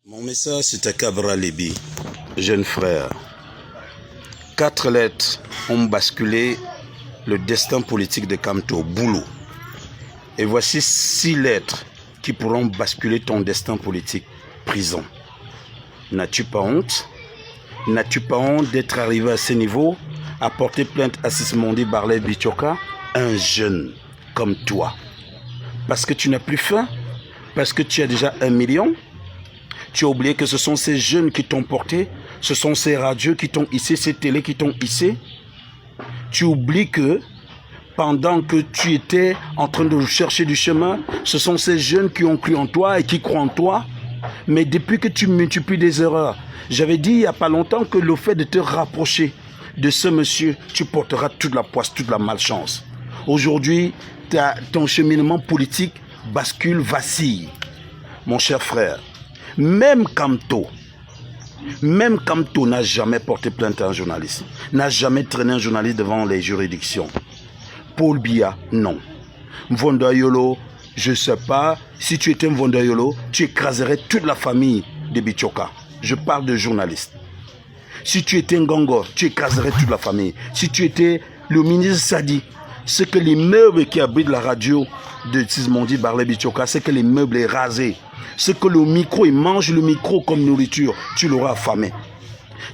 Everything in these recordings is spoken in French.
Mon message, c'est à Cabral Lébi, jeune frère. 4 lettres ont basculé le destin politique de Kamto, Boulou. Et voici 6 lettres qui pourront basculer ton destin politique, prison. N'as-tu pas honte? N'as-tu pas honte d'être arrivé à ce niveau, à porter plainte à Sismondi Barlet Bichoka, un jeune comme toi? Parce que tu n'as plus faim? Parce que tu as déjà 1 million? Tu as oublié que ce sont ces jeunes qui t'ont porté, ce sont ces radios qui t'ont hissé, ces télés qui t'ont hissé. Tu oublies que pendant que tu étais en train de chercher du chemin, ce sont ces jeunes qui ont cru en toi et qui croient en toi. Mais depuis que tu multiplies des erreurs, j'avais dit il n'y a pas longtemps que le fait de te rapprocher de ce monsieur, tu porteras toute la poisse, toute la malchance. Aujourd'hui, ton cheminement politique bascule, vacille. Mon cher frère, même Kamto n'a jamais porté plainte à un journaliste, n'a jamais traîné un journaliste devant les juridictions. Paul Biya, non. Mvondayolo, je ne sais pas, si tu étais Mvondayolo, tu écraserais toute la famille de Bichoka. Je parle de journalistes. Si tu étais Ngongor, tu écraserais toute la famille. Si tu étais le ministre Sadi, c'est que les meubles qui abritent la radio de Sismondi Barlet Bichoka, c'est que les meubles est rasé. C'est que le micro, il mange le micro comme nourriture, tu l'auras affamé.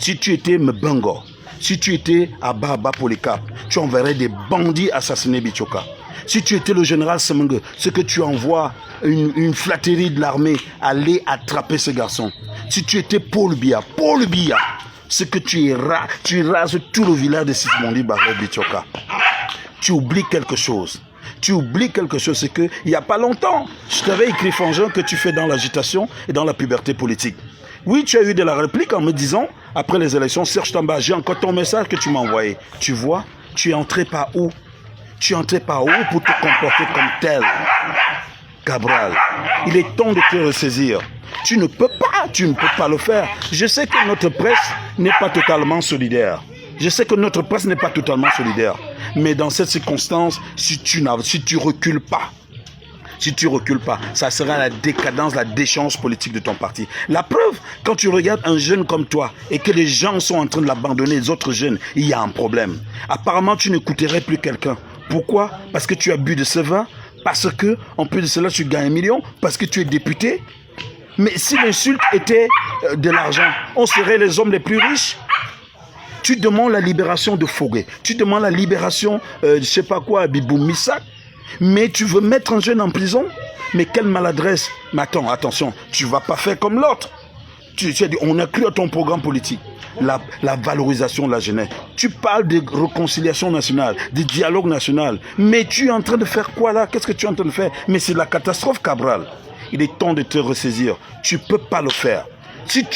Si tu étais Mbengo, si tu étais à Baba Polycarp, tu enverrais des bandits assassiner Bichoka. Si tu étais le général Semenge, c'est que tu envoies une flatterie de l'armée aller attraper ce garçon. Si tu étais Paul Biya, c'est que tu rases tout le village de Sismondi Barlet Bichoka. Tu oublies quelque chose. C'est qu'il n'y a pas longtemps, je t'avais écrit Fangin que tu fais dans l'agitation et dans la puberté politique. Oui, tu as eu de la réplique en me disant, après les élections, Serge Tamba, j'ai encore ton message que tu m'as envoyé. Tu vois, tu es entré par où? Pour te comporter comme tel? Cabral, il est temps de te ressaisir. Tu ne peux pas le faire. Je sais que notre presse n'est pas totalement solidaire. Mais dans cette circonstance, si tu recules pas, ça sera la décadence, la déchéance politique de ton parti. La preuve, quand tu regardes un jeune comme toi et que les gens sont en train de l'abandonner, les autres jeunes, il y a un problème. Apparemment, tu n'écouterais plus quelqu'un. Pourquoi? Parce que tu as bu de ce vin, parce que, en plus de cela, tu gagnes 1 million, parce que tu es député. Mais si l'insulte était de l'argent, on serait les hommes les plus riches. Tu demandes la libération de Fogué. Tu demandes la libération, Bibou Missak. Mais tu veux mettre un jeune en prison? Mais quelle maladresse. Mais attends, attention, tu ne vas pas faire comme l'autre. Tu as dit, on a cru à ton programme politique. La valorisation de la jeunesse. Tu parles de réconciliation nationale, de dialogue national. Mais tu es en train de faire quoi là? Qu'est-ce que tu es en train de faire? Mais c'est la catastrophe, Cabral. Il est temps de te ressaisir. Tu ne peux pas le faire. Si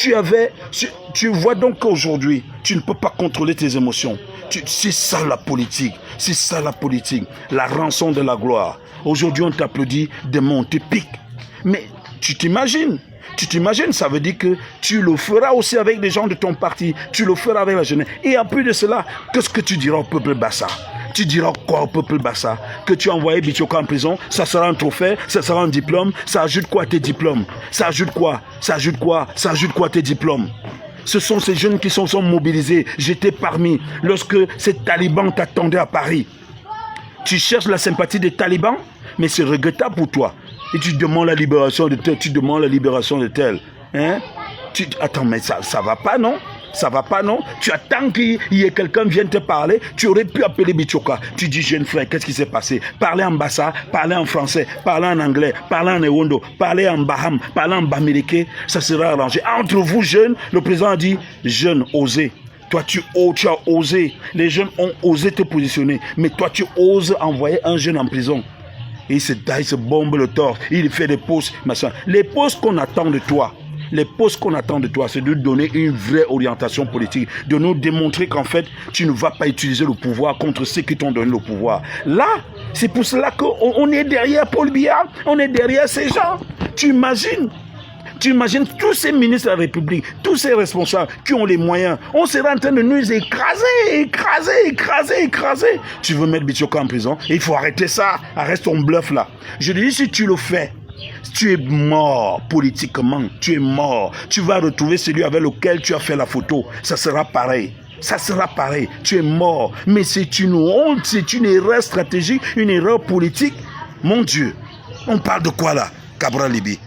tu vois donc qu'aujourd'hui, tu ne peux pas contrôler tes émotions. C'est ça la politique. La rançon de la gloire. Aujourd'hui, on t'applaudit, demain, on te pique. Mais tu t'imagines, ça veut dire que tu le feras aussi avec les gens de ton parti. Tu le feras avec la jeunesse. Et en plus de cela, qu'est-ce que tu diras au peuple Bassa? Tu diras quoi au peuple Bassa? Que tu as envoyé Bichoka en prison, ça sera un trophée, ça sera un diplôme. Ça ajoute quoi à tes diplômes? Ça ajoute quoi à tes diplômes? Ce sont ces jeunes qui sont mobilisés. J'étais parmi lorsque ces talibans t'attendaient à Paris. Tu cherches la sympathie des talibans, mais c'est regrettable pour toi. Et tu demandes la libération de tel, Hein? Attends, mais ça va pas, non? Tu attends qu'il y ait quelqu'un qui vienne te parler. Tu aurais pu appeler Bichoka. Tu dis, jeune frère, qu'est-ce qui s'est passé? Parlez en Bassa, parlez en français, parlez en anglais, parlez en Ewondo, parlez en Baham, parlez en Bamileke. Ça sera arrangé. Entre vous, jeunes, le président a dit, jeunes, osez. Toi, tu as osé. Les jeunes ont osé te positionner. Mais toi, tu oses envoyer un jeune en prison. Et il se bombe le torse. Il fait des postes. Les postes qu'on attend de toi, c'est de donner une vraie orientation politique, de nous démontrer qu'en fait, tu ne vas pas utiliser le pouvoir contre ceux qui t'ont donné le pouvoir. Là, c'est pour cela qu'on est derrière Paul Biya, on est derrière ces gens. Tu imagines tous ces ministres de la République, tous ces responsables qui ont les moyens, on sera en train de nous écraser. Tu veux mettre Bichoka en prison? Et il faut arrêter ça, arrête ton bluff là. Je dis, si tu le fais, Tu es mort politiquement, tu es mort. Tu vas retrouver celui avec lequel tu as fait la photo. Ça sera pareil. Ça sera pareil. Tu es mort. Mais c'est une honte, c'est une erreur stratégique, une erreur politique. Mon Dieu, on parle de quoi là, Cabral Libye?